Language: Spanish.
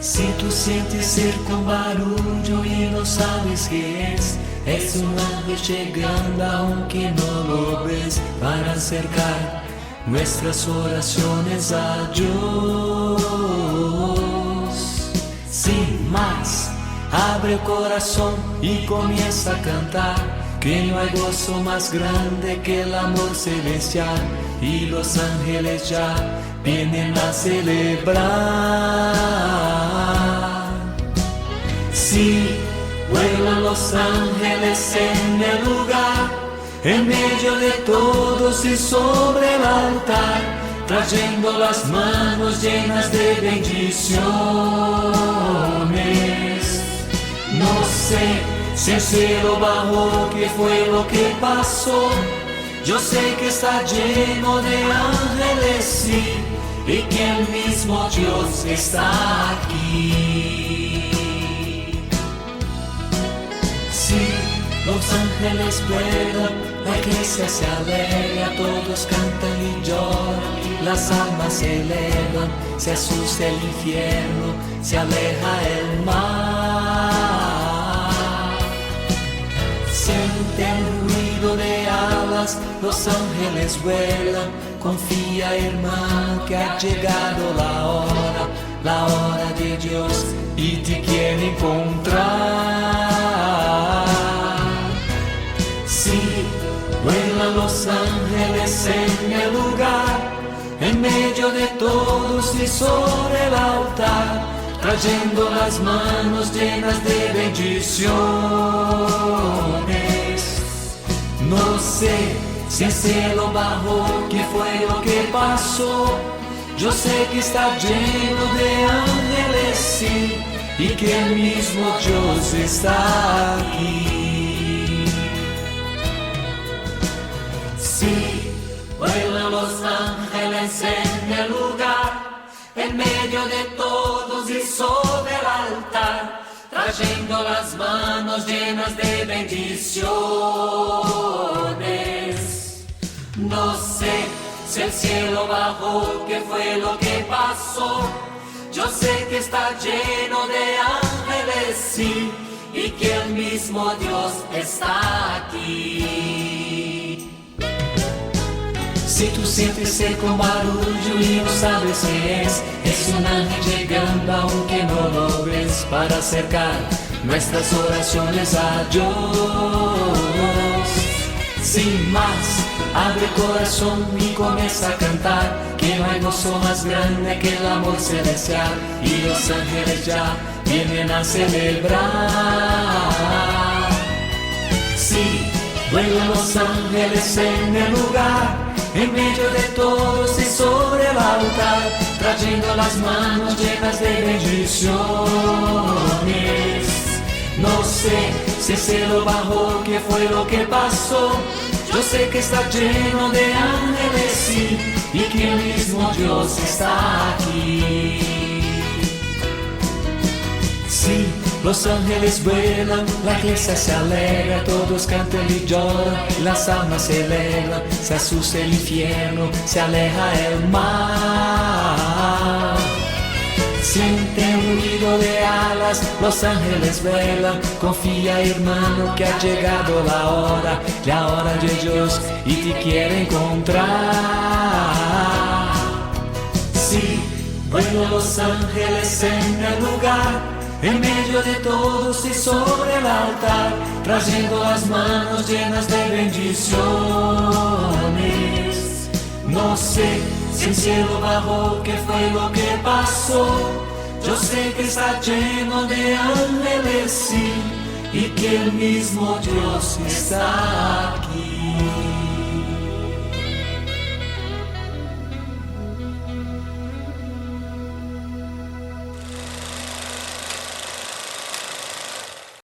Si tú sientes cerca un barullo y no sabes qué es un ángel llegando aunque no lo ves, para acercar nuestras oraciones a Dios. Sin más, abre el corazón y comienza a cantar, que no hay gozo más grande que el amor celestial, y los ángeles ya vienen a celebrar. Sí, vuelan los ángeles en el lugar, en medio de todos y sobre el altar, trayendo las manos llenas de bendiciones. No sé si el cielo bajó, qué fue lo que pasó. Yo sé que está lleno de ángeles, sí, y que el mismo Dios está aquí. Sí, los ángeles vuelan, la iglesia se alegra, todos cantan y lloran, las almas se elevan, se asusta el infierno, se aleja el mar. Siente el ruido de alas, los ángeles vuelan, confía hermano que ha llegado la hora de Dios, y te quiere encontrar. Sí, vuelan los ángeles en el lugar, en medio de todos y sobre el altar, trayendo las manos llenas de bendiciones. No sé si el cielo bajó, qué fue lo que pasó. Yo sé que está lleno de ángeles, sí, y que el mismo Dios está aquí. Sí, vuelan los ángeles en el lugar, en medio de todos y sobre el altar, trayendo las manos llenas de bendiciones. No sé si el cielo bajó, qué fue lo que pasó. Yo sé que está lleno de ángeles, sí, y que el mismo Dios está aquí. Si tú sientes cerca un barullo y no sabes qué es un ángel llegando aunque no lo ves, para acercar nuestras oraciones a Dios. Sin más, abre el corazón y comienza a cantar, que no hay gozo más grande que el amor celestial, y los ángeles ya vienen a celebrar. Sí, vuelan los ángeles en el lugar, en medio de todos y sobre el altar, trayendo las manos llenas de bendiciones. No sé si el cielo bajó, qué fue lo que pasó. Yo sé que está lleno de ángeles, sí, y que el mismo Dios está aquí. Sí, los ángeles vuelan, la iglesia se alegra, todos cantan y lloran, las almas se alegran, se asusta el infierno, se aleja el mar. Siente un ruido de alas, los ángeles vuelan, confía hermano que ha llegado la hora de Dios, y te quiere encontrar. Sí, vuelan los ángeles en el lugar, en medio de todos y sobre el altar, trayendo las manos llenas de bendiciones. No sé si el cielo bajó, qué fue lo que pasó. Yo sé que está lleno de ángeles, sí, y que el mismo Dios está aquí.